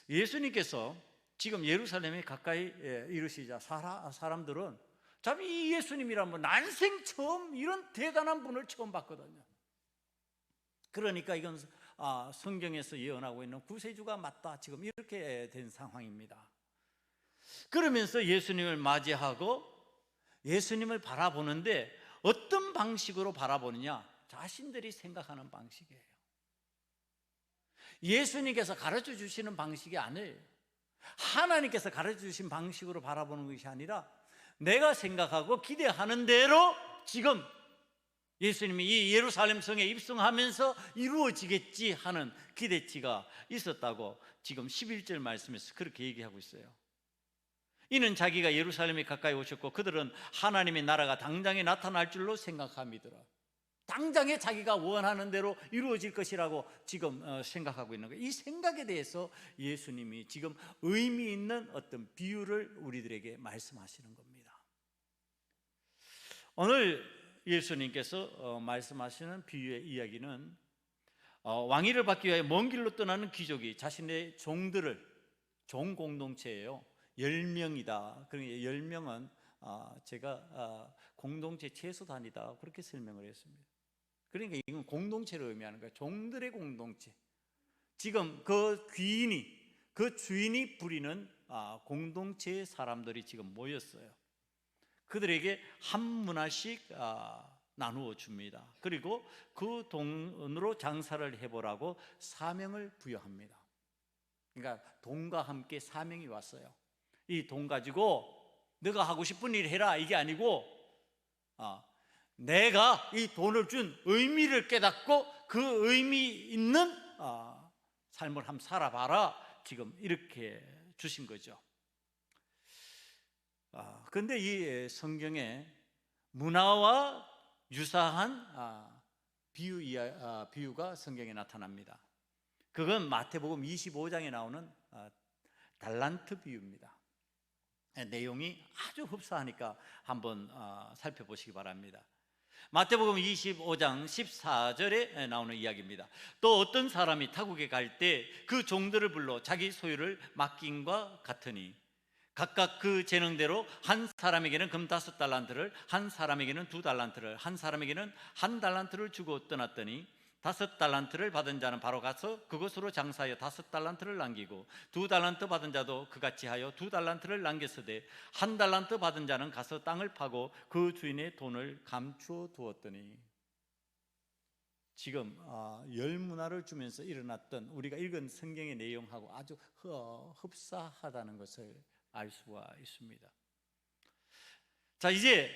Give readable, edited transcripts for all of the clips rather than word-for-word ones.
예수님께서 지금 예루살렘에 가까이 이르시자 사람들은 참 이 예수님이란 난생 처음 이런 대단한 분을 처음 봤거든요. 그러니까 이건 성경에서 예언하고 있는 구세주가 맞다, 지금 이렇게 된 상황입니다. 그러면서 예수님을 맞이하고 예수님을 바라보는데 어떤 방식으로 바라보느냐? 자신들이 생각하는 방식이에요. 예수님께서 가르쳐 주시는 방식이 아니에요. 하나님께서 가르쳐 주신 방식으로 바라보는 것이 아니라 내가 생각하고 기대하는 대로 지금 예수님이 이 예루살렘 성에 입성하면서 이루어지겠지 하는 기대치가 있었다고 지금 11절 말씀에서 그렇게 얘기하고 있어요. 이는 자기가 예루살렘에 가까이 오셨고 그들은 하나님의 나라가 당장에 나타날 줄로 생각함이더라. 당장에 자기가 원하는 대로 이루어질 것이라고 지금 생각하고 있는 거예요. 이 생각에 대해서 예수님이 지금 의미 있는 어떤 비유를 우리들에게 말씀하시는 겁니다. 오늘 예수님께서 말씀하시는 비유의 이야기는 왕위를 받기 위해 먼 길로 떠나는 귀족이 자신의 종들을, 종 공동체예요, 10명이다. 그러니까 10명은 제가 공동체 최소단이다, 그렇게 설명을 했습니다. 그러니까 이건 공동체를 의미하는 거예요. 종들의 공동체. 지금 그 귀인이, 그 주인이 부리는 공동체의 사람들이 지금 모였어요. 그들에게 한 문화씩 나누어 줍니다. 그리고 그 돈으로 장사를 해보라고 사명을 부여합니다. 그러니까 돈과 함께 사명이 왔어요. 이 돈 가지고 너가 하고 싶은 일 해라, 이게 아니고 내가 이 돈을 준 의미를 깨닫고 그 의미 있는 삶을 한번 살아봐라, 지금 이렇게 주신 거죠. 그런데 이 성경에 문화와 유사한 비유가 성경에 나타납니다. 그건 마태복음 25장에 나오는 달란트 비유입니다. 내용이 아주 흡사하니까 한번 살펴보시기 바랍니다. 마태복음 25장 14절에 나오는 이야기입니다. 또 어떤 사람이 타국에 갈 때 그 종들을 불러 자기 소유를 맡김과 같으니 각각 그 재능대로 한 사람에게는 금 5달란트를, 한 사람에게는 2달란트를, 한 사람에게는 1달란트를 주고 떠났더니 5달란트를 받은 자는 바로 가서 그것으로 장사하여 5달란트를 남기고 2달란트 받은 자도 그같이 하여 2달란트를 남겼으되 1달란트 받은 자는 가서 땅을 파고 그 주인의 돈을 감추어 두었더니, 지금 열문화를 주면서 일어났던 우리가 읽은 성경의 내용하고 아주 흡사하다는 것을 알 수가 있습니다. 자, 이제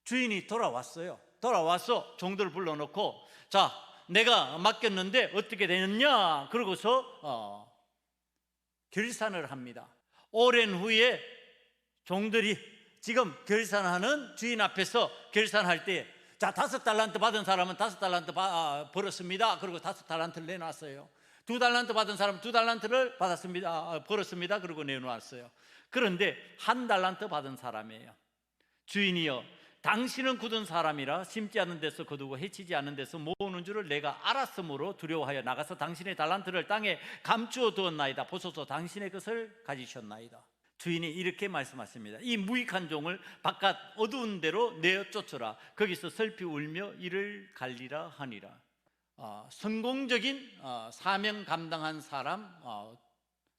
주인이 돌아왔어요. 돌아와서 종들을 불러놓고, 자, 내가 맡겼는데 어떻게 되느냐? 그러고서 결산을 합니다. 오랜 후에 종들이 지금 결산하는 주인 앞에서 결산할 때, 자, 5달란트 받은 사람은 5달란트 벌었습니다. 그리고 5달란트를 내놨어요. 2달란트 받은 사람은 2달란트를 받았습니다. 벌었습니다. 그리고 내놓았어요. 그런데 1달란트 받은 사람이에요. 주인이여, 당신은 굳은 사람이라 심지 않는 데서 거두고 해치지 않는 데서 모으는 줄을 내가 알았으므로 두려워하여 나가서 당신의 달란트를 땅에 감추어 두었나이다. 보소서, 당신의 것을 가지셨나이다. 주인이 이렇게 말씀하십니다. 이 무익한 종을 바깥 어두운 데로 내어 쫓으라. 거기서 슬피 울며 이를 갈리라 하니라. 성공적인 사명 감당한 사람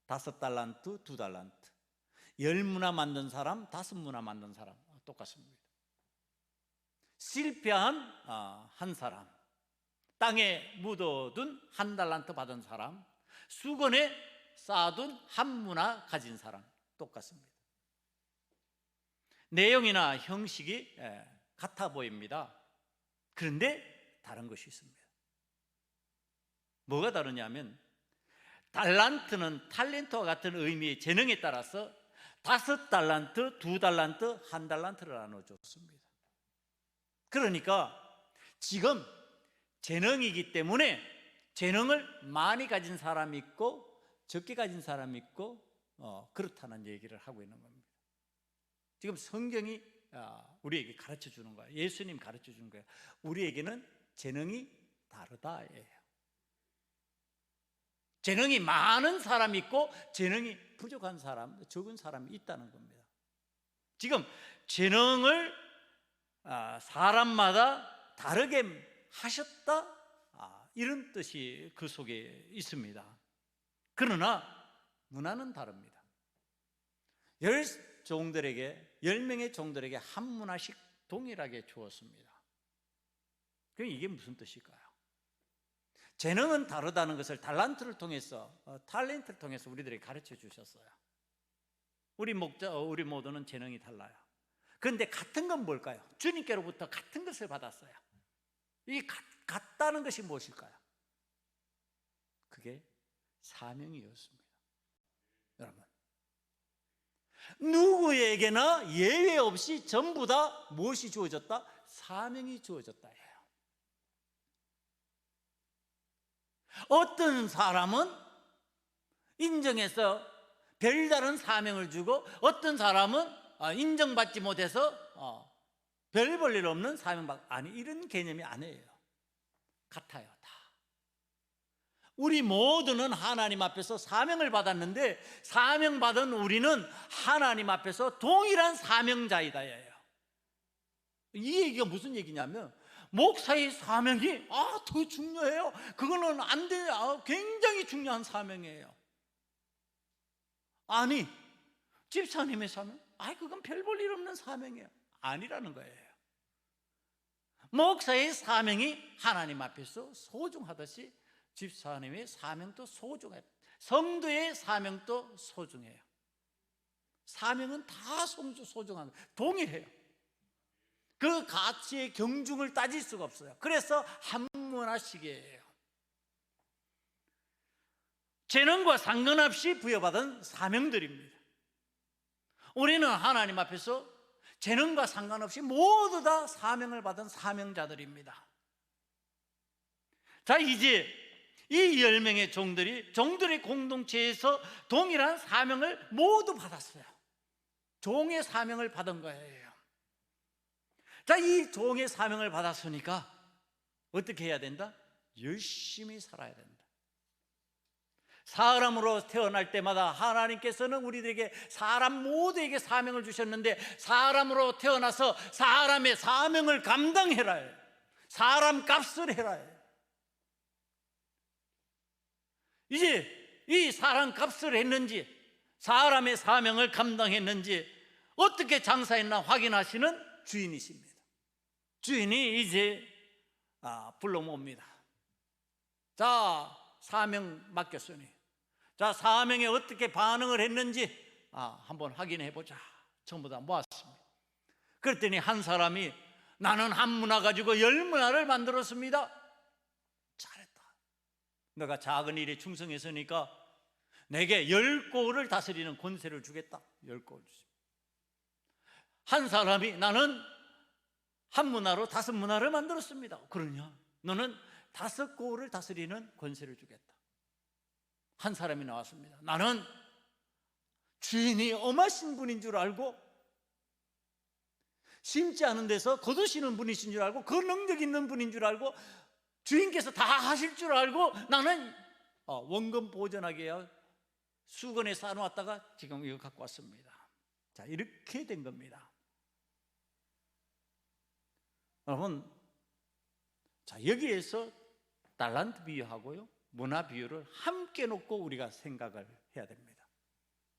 5달란트, 2달란트. 10문화 만든 사람, 5문화 만든 사람 똑같습니다. 실패한 한 사람, 땅에 묻어둔 1달란트 받은 사람, 수건에 쌓아둔 1문화 가진 사람 똑같습니다. 내용이나 형식이 같아 보입니다. 그런데 다른 것이 있습니다. 뭐가 다르냐면, 달란트는 탤런트와 같은 의미의 재능에 따라서 5달란트, 2달란트, 1달란트를 나눠줬습니다. 그러니까 지금 재능이기 때문에 재능을 많이 가진 사람이 있고 적게 가진 사람이 있고 그렇다는 얘기를 하고 있는 겁니다. 지금 성경이 우리에게 가르쳐 주는 거예요. 예수님 가르쳐 주는 거예요. 우리에게는 재능이 다르다예요. 재능이 많은 사람이 있고 재능이 부족한 사람, 적은 사람이 있다는 겁니다. 지금 재능을 사람마다 다르게 하셨다, 이런 뜻이 그 속에 있습니다. 그러나 문화는 다릅니다. 10명의 종들에게 한 문화씩 동일하게 주었습니다. 그럼 이게 무슨 뜻일까요? 재능은 다르다는 것을 탤런트를 통해서 우리들에게 가르쳐 주셨어요. 우리 모두는 재능이 달라요. 그런데 같은 건 뭘까요? 주님께로부터 같은 것을 받았어요. 이 같다는 것이 무엇일까요? 그게 사명이었습니다. 여러분, 누구에게나 예외 없이 전부 다 무엇이 주어졌다? 사명이 주어졌다 해요. 어떤 사람은 인정해서 별다른 사명을 주고, 어떤 사람은 인정받지 못해서 별 볼 일 없는 아니, 이런 개념이 아니에요. 같아요, 다. 우리 모두는 하나님 앞에서 사명을 받았는데, 사명받은 우리는 하나님 앞에서 동일한 사명자이다예요. 이 얘기가 무슨 얘기냐면, 목사의 사명이 더 중요해요. 그거는 안 돼. 굉장히 중요한 사명이에요. 아니, 집사님의 사명? 그건 별 볼 일 없는 사명이에요. 아니라는 거예요. 목사의 사명이 하나님 앞에서 소중하듯이 집사님의 사명도 소중해요. 성도의 사명도 소중해요. 사명은 다 소중한 거예요. 동일해요. 그 가치의 경중을 따질 수가 없어요. 그래서 한 문화씩이에요. 재능과 상관없이 부여받은 사명들입니다. 우리는 하나님 앞에서 재능과 상관없이 모두 다 사명을 받은 사명자들입니다. 자, 이제 이 10명의 종들의 공동체에서 동일한 사명을 모두 받았어요. 종의 사명을 받은 거예요. 자, 이 종의 사명을 받았으니까 어떻게 해야 된다? 열심히 살아야 된다. 사람으로 태어날 때마다 하나님께서는 우리들에게, 사람 모두에게 사명을 주셨는데, 사람으로 태어나서 사람의 사명을 감당해라 해요. 사람 값을 해라 해요. 이제 이 사람 값을 했는지, 사람의 사명을 감당했는지 어떻게 장사했나 확인하시는 주인이십니다. 주인이 이제 불러 모읍니다. 자, 사명 맡겼으니, 자, 사명에 어떻게 반응을 했는지 한번 확인해 보자. 전부 다 모았습니다. 그랬더니 한 사람이, 나는 한 문화 가지고 10문화를 만들었습니다. 잘했다. 너가 작은 일에 충성했으니까 내게 10고을을 다스리는 권세를 주겠다. 10고을 주십니다. 한 사람이, 나는 한 문화로 5문화를 만들었습니다. 그러냐? 너는 5고을을 다스리는 권세를 주겠다. 한 사람이 나왔습니다. 나는 주인이 엄하신 분인 줄 알고, 심지 않은 데서 거두시는 분이신 줄 알고, 그 능력 있는 분인 줄 알고, 주인께서 다 하실 줄 알고, 나는 원금 보존하게 수건에 쌓아놓았다가 지금 이거 갖고 왔습니다. 자, 이렇게 된 겁니다. 여러분, 자, 여기에서 달란트 비유하고요, 문화 비유를 함께 놓고 우리가 생각을 해야 됩니다.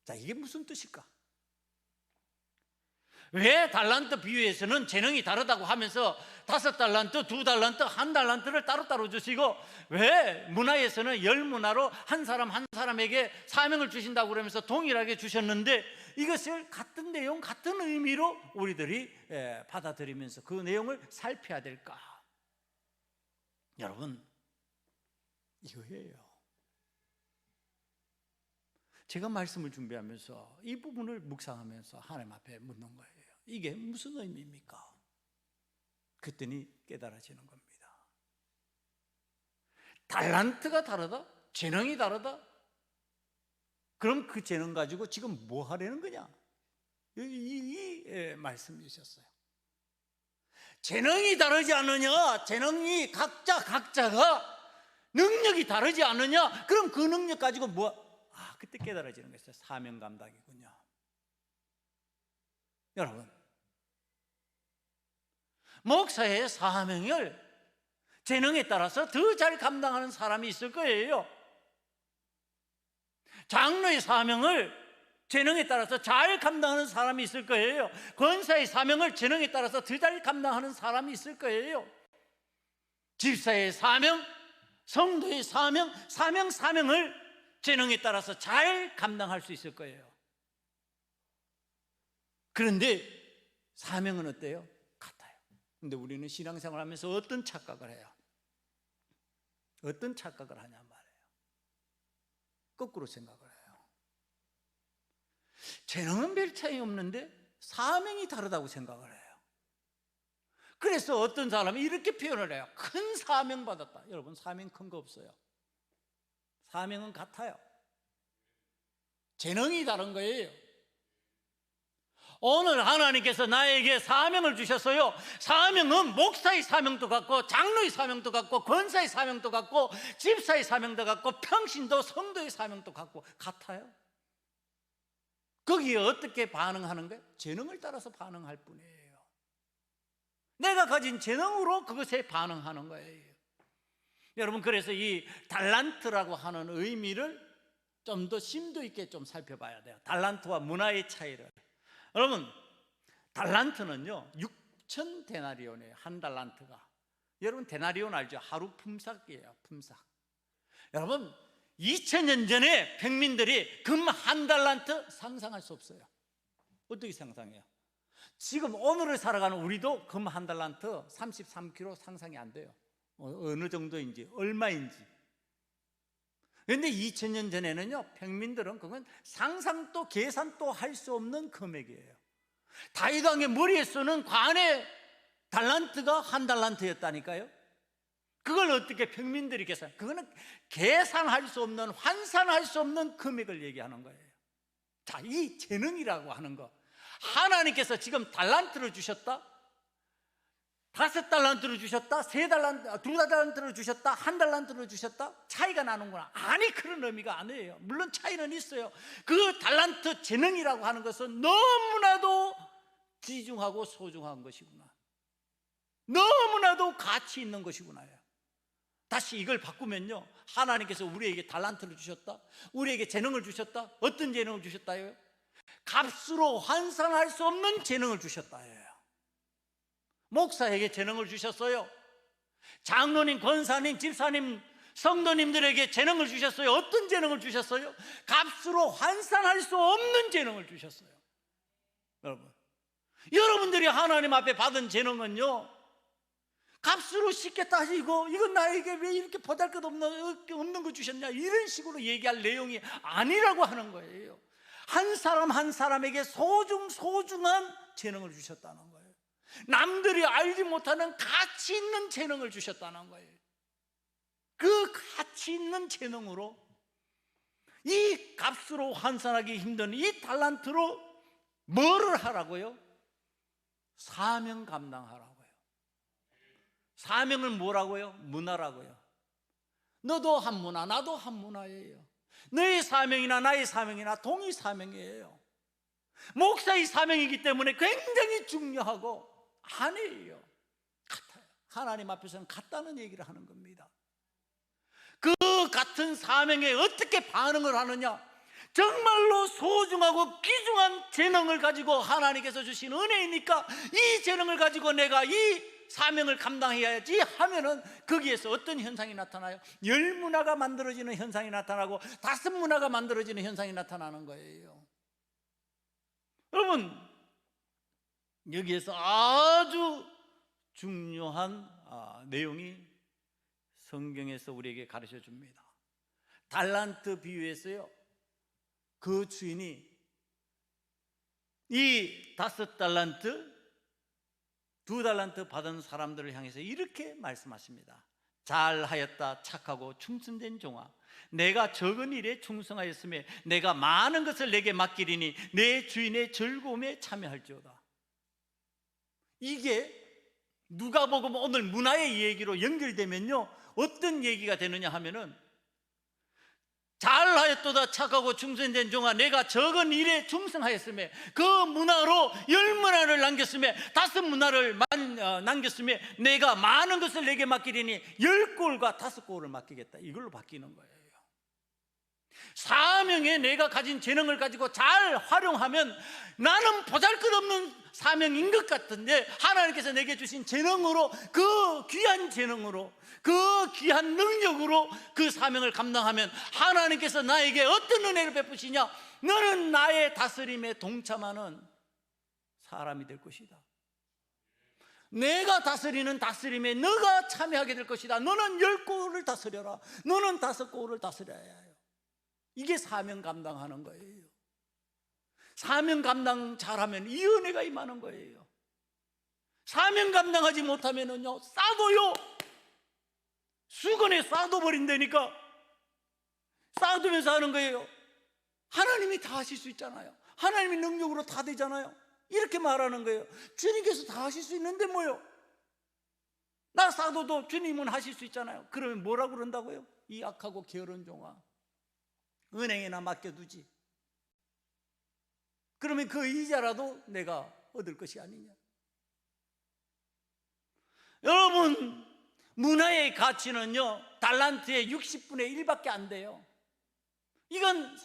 자, 이게 무슨 뜻일까? 왜 달란트 비유에서는 재능이 다르다고 하면서 5달란트, 2달란트, 1달란트를 따로따로 주시고, 왜 문화에서는 10문화로 한 사람 한 사람에게 사명을 주신다고 그러면서 동일하게 주셨는데, 이것을 같은 내용, 같은 의미로 우리들이 받아들이면서 그 내용을 살펴야 될까? 여러분, 이거예요. 제가 말씀을 준비하면서 이 부분을 묵상하면서 하나님 앞에 묻는 거예요. 이게 무슨 의미입니까? 그랬더니 깨달아지는 겁니다. 달란트가 다르다? 재능이 다르다? 그럼 그 재능 가지고 지금 뭐 하려는 거냐? 이 말씀이셨어요. 재능이 다르지 않느냐? 재능이 각자가 능력이 다르지 않느냐? 그럼 그 능력 가지고 그때 깨달아지는 것이죠. 사명 감당이군요. 여러분, 목사의 사명을 재능에 따라서 더 잘 감당하는 사람이 있을 거예요. 장로의 사명을 재능에 따라서 잘 감당하는 사람이 있을 거예요. 권사의 사명을 재능에 따라서 더 잘 감당하는 사람이 있을 거예요. 집사의 사명, 성도의 사명을 재능에 따라서 잘 감당할 수 있을 거예요. 그런데 사명은 어때요? 같아요. 근데 우리는 신앙생활 하면서 어떤 착각을 해요? 어떤 착각을 하냐 말이에요. 거꾸로 생각을 해요. 재능은 별 차이 없는데 사명이 다르다고 생각을 해요. 그래서 어떤 사람이 이렇게 표현을 해요. 큰 사명 받았다. 여러분, 사명 큰 거 없어요. 사명은 같아요. 재능이 다른 거예요. 오늘 하나님께서 나에게 사명을 주셨어요. 사명은 목사의 사명도 같고, 장로의 사명도 같고, 권사의 사명도 같고, 집사의 사명도 같고, 평신도 성도의 사명도 같고, 같아요. 거기에 어떻게 반응하는 거예요? 재능을 따라서 반응할 뿐이에요. 내가 가진 재능으로 그것에 반응하는 거예요. 여러분, 그래서 이 달란트라고 하는 의미를 좀 더 심도 있게 좀 살펴봐야 돼요. 달란트와 문화의 차이를. 여러분, 달란트는요 6천 데나리온이에요. 한 달란트가. 여러분, 데나리온 알죠? 하루 품삯이에요. 품삯. 여러분, 2000년 전에 백민들이 금 한 달란트 상상할 수 없어요. 어떻게 상상해요? 지금 오늘을 살아가는 우리도 금 한 달란트 33kg 상상이 안 돼요. 어느 정도인지, 얼마인지. 그런데 2000년 전에는요 백민들은 그건 상상도 계산도 할 수 없는 금액이에요. 다윗 왕의 머리에 쓰는 관의 달란트가 한 달란트였다니까요. 그걸 어떻게 평민들이 계산? 그거는 계산할 수 없는, 환산할 수 없는 금액을 얘기하는 거예요. 자, 이 재능이라고 하는 거, 하나님께서 지금 달란트를 주셨다, 5달란트를 주셨다, 3달란트, 2달란트를 주셨다, 1달란트를 주셨다, 차이가 나는구나. 아니, 그런 의미가 아니에요. 물론 차이는 있어요. 그 달란트 재능이라고 하는 것은 너무나도 귀중하고 소중한 것이구나. 너무나도 가치 있는 것이구나요. 다시 이걸 바꾸면요, 하나님께서 우리에게 달란트를 주셨다, 우리에게 재능을 주셨다. 어떤 재능을 주셨다요? 값으로 환산할 수 없는 재능을 주셨다예요. 목사에게 재능을 주셨어요. 장로님, 권사님, 집사님, 성도님들에게 재능을 주셨어요. 어떤 재능을 주셨어요? 값으로 환산할 수 없는 재능을 주셨어요. 여러분들이 하나님 앞에 받은 재능은요, 값으로 쉽게 따지고 이건 나에게 왜 이렇게 보잘것없는 거 주셨냐, 이런 식으로 얘기할 내용이 아니라고 하는 거예요. 한 사람 한 사람에게 소중한 재능을 주셨다는 거예요. 남들이 알지 못하는 가치 있는 재능을 주셨다는 거예요. 그 가치 있는 재능으로, 이 값으로 환산하기 힘든 이 달란트로 뭐를 하라고요? 사명 감당하라고요. 사명은 뭐라고요? 문화라고요. 너도 한 문화, 나도 한 문화예요. 너의 사명이나 나의 사명이나 동일 사명이에요. 목사의 사명이기 때문에 굉장히 중요하고, 아니에요. 같아요. 하나님 앞에서는 같다는 얘기를 하는 겁니다. 그 같은 사명에 어떻게 반응을 하느냐, 정말로 소중하고 귀중한 재능을 가지고 하나님께서 주신 은혜이니까 이 재능을 가지고 내가 이 사명을 감당해야지 하면은 거기에서 어떤 현상이 나타나요? 10문화가 만들어지는 현상이 나타나고 5문화가 만들어지는 현상이 나타나는 거예요. 여러분, 여기에서 아주 중요한 내용이 성경에서 우리에게 가르쳐 줍니다. 달란트 비유에서요, 그 주인이 이 5달란트, 2달란트 받은 사람들을 향해서 이렇게 말씀하십니다. 잘하였다, 착하고 충성된 종아, 내가 적은 일에 충성하였으며 내가 많은 것을 내게 맡기리니 내 주인의 즐거움에 참여할지어다. 이게 누가복음 오늘 문화의 얘기로 연결되면요, 어떤 얘기가 되느냐 하면은, 잘하였도다 착하고 충성된 종아, 내가 적은 일에 충성하였으며 그 문화로 10문화를 남겼으며 5문화를 남겼으며 내가 많은 것을 내게 맡기리니 10골과 5골을 맡기겠다. 이걸로 바뀌는 거예요. 사명에 내가 가진 재능을 가지고 잘 활용하면 나는 보잘것없는 사명인 것 같은데, 하나님께서 내게 주신 재능으로, 그 귀한 재능으로, 그 귀한 능력으로 그 사명을 감당하면 하나님께서 나에게 어떤 은혜를 베푸시냐? 너는 나의 다스림에 동참하는 사람이 될 것이다. 내가 다스리는 다스림에 너가 참여하게 될 것이다. 너는 10골을 다스려라. 너는 5골을 다스려야 해요. 이게 사명 감당하는 거예요. 사명 감당 잘하면 이 은혜가 임하는 거예요. 사명 감당하지 못하면은요, 쌓아둬요. 수건에 쌓아둬버린다니까. 쌓아두면서 하는 거예요. 하나님이 다 하실 수 있잖아요. 하나님의 능력으로 다 되잖아요. 이렇게 말하는 거예요. 주님께서 다 하실 수 있는데 뭐요? 나 쌓아둬도 주님은 하실 수 있잖아요. 그러면 뭐라고 그런다고요? 이 악하고 게으른 종아, 은행에나 맡겨두지. 그러면 그 이자라도 내가 얻을 것이 아니냐. 여러분, 문화의 가치는요, 달란트의 60분의 1밖에 안 돼요. 이건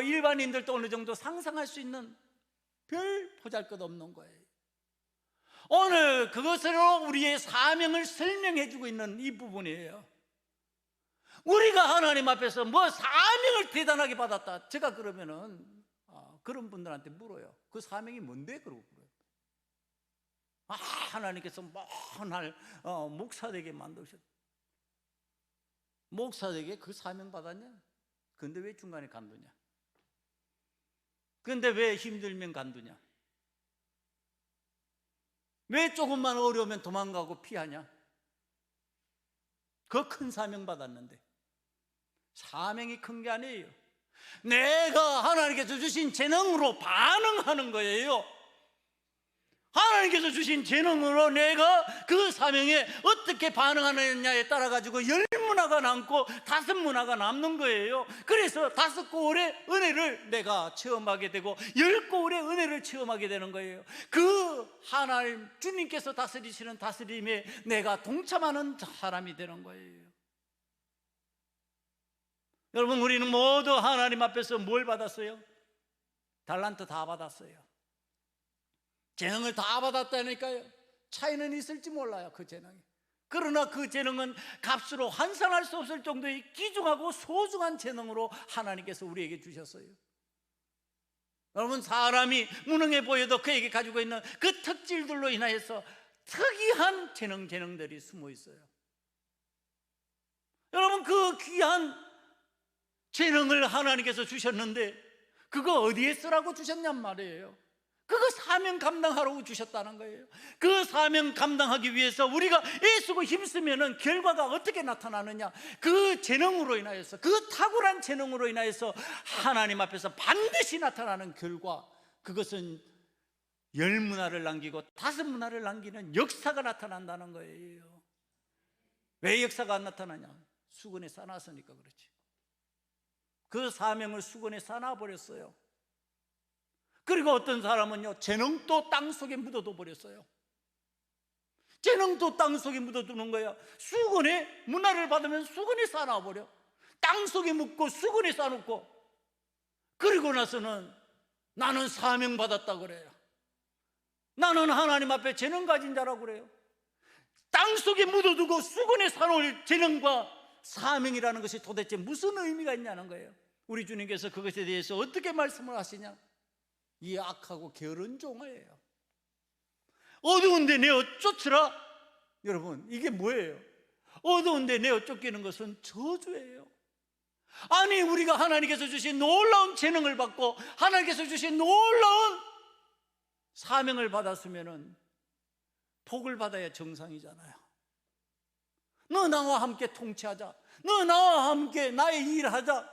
일반인들도 어느 정도 상상할 수 있는 별 보잘것없는 거예요. 오늘 그것으로 우리의 사명을 설명해 주고 있는 이 부분이에요. 우리가 하나님 앞에서 뭐 사명을 대단하게 받았다, 제가 그러면은 그런 분들한테 물어요. 그 사명이 뭔데? 그러고 물어요. 하나님께서 맨날 목사 되게 만드셨다. 목사 되게 그 사명 받았냐? 근데 왜 중간에 간두냐? 근데 왜 힘들면 간두냐? 왜 조금만 어려우면 도망가고 피하냐? 그 큰 사명 받았는데. 사명이 큰 게 아니에요. 내가 하나님께서 주신 재능으로 반응하는 거예요. 하나님께서 주신 재능으로 내가 그 사명에 어떻게 반응하느냐에 따라 가지고 10문화가 남고 5문화가 남는 거예요. 그래서 5골의 은혜를 내가 체험하게 되고 10골의 은혜를 체험하게 되는 거예요. 그 하나님 주님께서 다스리시는 다스림에 내가 동참하는 사람이 되는 거예요. 여러분, 우리는 모두 하나님 앞에서 뭘 받았어요? 달란트 다 받았어요. 재능을 다 받았다니까요. 차이는 있을지 몰라요, 그 재능이. 그러나 그 재능은 값으로 환산할 수 없을 정도의 귀중하고 소중한 재능으로 하나님께서 우리에게 주셨어요. 여러분, 사람이 무능해 보여도 그에게 가지고 있는 그 특질들로 인하여서 특이한 재능들이 숨어 있어요. 여러분, 그 귀한 재능을 하나님께서 주셨는데 그거 어디에 쓰라고 주셨냔 말이에요. 그거 사명 감당하라고 주셨다는 거예요. 그 사명 감당하기 위해서 우리가 애쓰고 힘쓰면은 결과가 어떻게 나타나느냐? 그 재능으로 인하여서, 그 탁월한 재능으로 인하여서 하나님 앞에서 반드시 나타나는 결과, 그것은 10문화를 남기고 5문화를 남기는 역사가 나타난다는 거예요. 왜 역사가 안 나타나냐? 수건에 싸놨으니까 그렇지. 그 사명을 수건에 싸놔버렸어요. 그리고 어떤 사람은요, 재능도 땅속에 묻어둬 버렸어요. 재능도 땅속에 묻어두는 거야. 수건에, 문화를 받으면 수건에 싸놔버려. 땅속에 묻고 수건에 싸놓고, 그리고 나서는 나는 사명 받았다 그래요. 나는 하나님 앞에 재능 가진 자라고 그래요. 땅속에 묻어두고 수건에 싸놓을 재능과 사명이라는 것이 도대체 무슨 의미가 있냐는 거예요. 우리 주님께서 그것에 대해서 어떻게 말씀을 하시냐? 이 악하고 게으른 종아예요. 어두운데 내어 쫓으라. 여러분, 이게 뭐예요? 어두운데 내어 쫓기는 것은 저주예요. 아니, 우리가 하나님께서 주신 놀라운 재능을 받고 하나님께서 주신 놀라운 사명을 받았으면은 복을 받아야 정상이잖아요. 너 나와 함께 통치하자, 너 나와 함께 나의 일을 하자,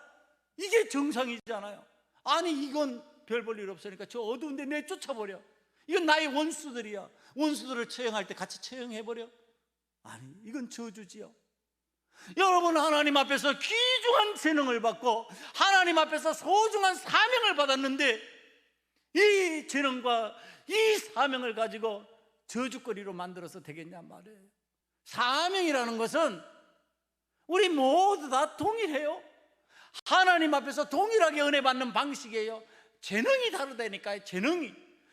이게 정상이잖아요. 아니, 이건 별 볼 일 없으니까 저 어두운데 내 쫓아버려. 이건 나의 원수들이야. 원수들을 처형할 때 같이 처형해버려. 아니, 이건 저주지요. 여러분, 하나님 앞에서 귀중한 재능을 받고 하나님 앞에서 소중한 사명을 받았는데, 이 재능과 이 사명을 가지고 저주거리로 만들어서 되겠냐 말이에요. 사명이라는 것은 우리 모두 다 동일해요. 하나님 앞에서 동일하게 은혜 받는 방식이에요. 재능이 다르다니까요, 재능이.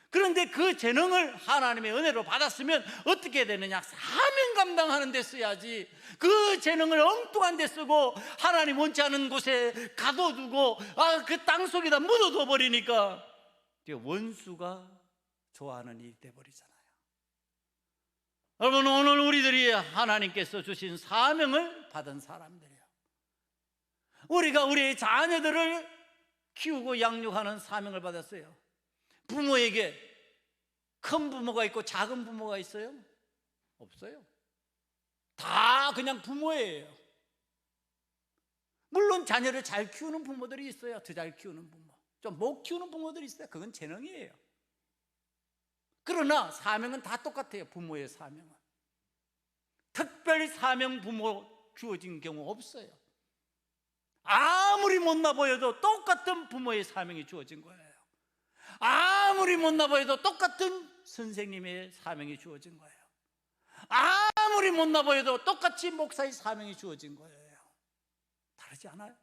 그런데 그 재능을 하나님의 은혜로 받았으면 어떻게 되느냐? 사명 감당하는 데 써야지. 그 재능을 엉뚱한 데 쓰고 하나님 원치 않은 곳에 가둬두고 그 땅속에다 묻어둬 버리니까 원수가 좋아하는 일이 돼버리잖아요. 여러분, 오늘 우리들이 하나님께서 주신 사명을 받은 사람들이에요. 우리가 우리의 자녀들을 키우고 양육하는 사명을 받았어요. 부모에게 큰 부모가 있고 작은 부모가 있어요? 없어요. 다 그냥 부모예요. 물론 자녀를 잘 키우는 부모들이 있어요. 더 잘 키우는 부모, 좀 못 키우는 부모들이 있어요. 그건 재능이에요. 그러나 사명은 다 똑같아요. 부모의 사명은. 특별 사명 부모 주어진 경우 없어요. 아무리 못나 보여도 똑같은 부모의 사명이 주어진 거예요. 아무리 못나 보여도 똑같은 선생님의 사명이 주어진 거예요. 아무리 못나 보여도 똑같이 목사의 사명이 주어진 거예요. 다르지 않아요?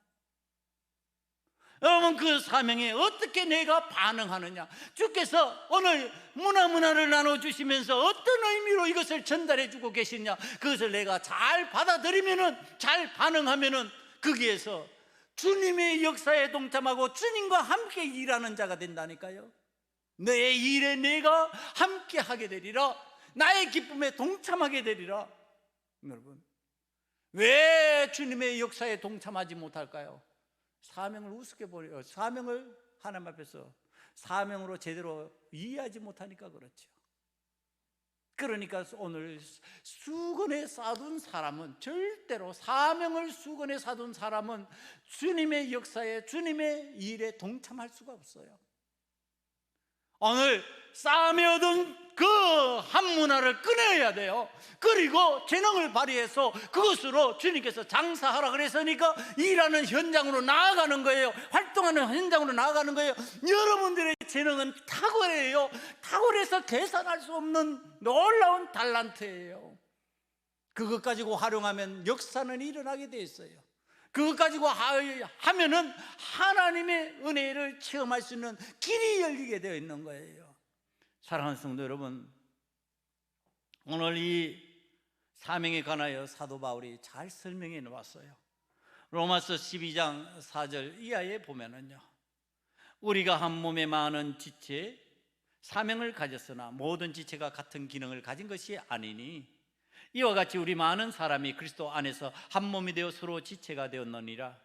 여러분, 그 사명에 어떻게 내가 반응하느냐, 주께서 오늘 문화를 나눠주시면서 어떤 의미로 이것을 전달해 주고 계시냐, 그것을 내가 잘 받아들이면은, 잘 반응하면은 거기에서 주님의 역사에 동참하고 주님과 함께 일하는 자가 된다니까요. 내 일에 내가 함께 하게 되리라. 나의 기쁨에 동참하게 되리라. 여러분, 왜 주님의 역사에 동참하지 못할까요? 사명을 우습게 보려, 사명을 하나님 앞에서 사명으로 제대로 이해하지 못하니까 그렇죠. 그러니까 오늘 수건에 싸둔 사람은, 절대로 사명을 수건에 싸둔 사람은 주님의 역사에, 주님의 일에 동참할 수가 없어요. 오늘 싸움에 얻은 그 한 문화를 끊어야 돼요. 그리고 재능을 발휘해서 그것으로 주님께서 장사하라 그랬으니까 일하는 현장으로 나아가는 거예요. 활동하는 현장으로 나아가는 거예요. 여러분들의 재능은 탁월해요. 탁월해서 계산할 수 없는 놀라운 달란트예요. 그것 가지고 활용하면 역사는 일어나게 돼 있어요. 그것 가지고 하면은 하나님의 은혜를 체험할 수 있는 길이 열리게 되어 있는 거예요. 사랑하는 성도 여러분, 오늘 이 사명에 관하여 사도 바울이 잘 설명해 놓았어요. 로마서 12장 4절 이하에 보면은요, 우리가 한 몸에 많은 지체 사명을 가졌으나 모든 지체가 같은 기능을 가진 것이 아니니 이와 같이 우리 많은 사람이 그리스도 안에서 한 몸이 되어 서로 지체가 되었느니라.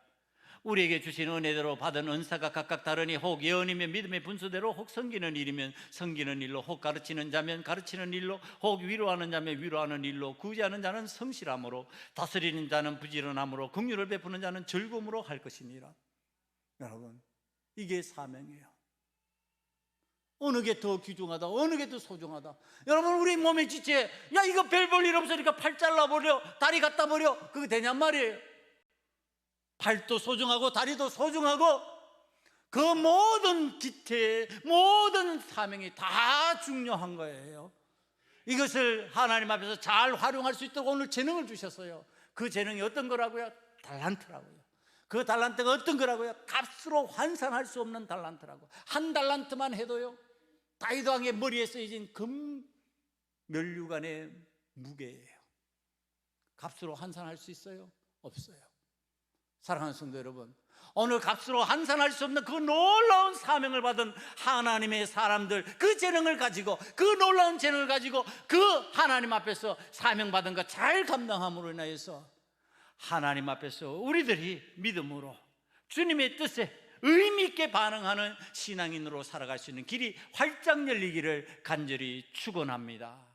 우리에게 주신 은혜대로 받은 은사가 각각 다르니 혹 예언이면 믿음의 분수대로, 혹 섬기는 일이면 섬기는 일로, 혹 가르치는 자면 가르치는 일로, 혹 위로하는 자면 위로하는 일로, 구제하는 자는 성실함으로, 다스리는 자는 부지런함으로, 긍휼을 베푸는 자는 즐거움으로 할 것이니라. 여러분, 이게 사명이에요. 어느 게 더 귀중하다, 어느 게 더 소중하다. 여러분, 우리 몸의 지체, 야 이거 별 볼 일 없으니까 팔 잘라버려, 다리 갖다 버려, 그거 되냔 말이에요. 팔도 소중하고 다리도 소중하고 그 모든 지체, 모든 사명이 다 중요한 거예요. 이것을 하나님 앞에서 잘 활용할 수 있도록 오늘 재능을 주셨어요. 그 재능이 어떤 거라고요? 달란트라고요. 그 달란트가 어떤 거라고요? 값으로 환산할 수 없는 달란트라고. 한 달란트만 해도요, 다윗 왕의 머리에 쓰여진 금 면류관의 무게예요. 값으로 환산할 수 있어요? 없어요. 사랑하는 성도 여러분, 오늘 값으로 환산할 수 없는 그 놀라운 사명을 받은 하나님의 사람들, 그 재능을 가지고, 그 놀라운 재능을 가지고 그 하나님 앞에서 사명받은 거 잘 감당함으로 인하여서 하나님 앞에서 우리들이 믿음으로 주님의 뜻에 의미 있게 반응하는 신앙인으로 살아갈 수 있는 길이 활짝 열리기를 간절히 축원합니다.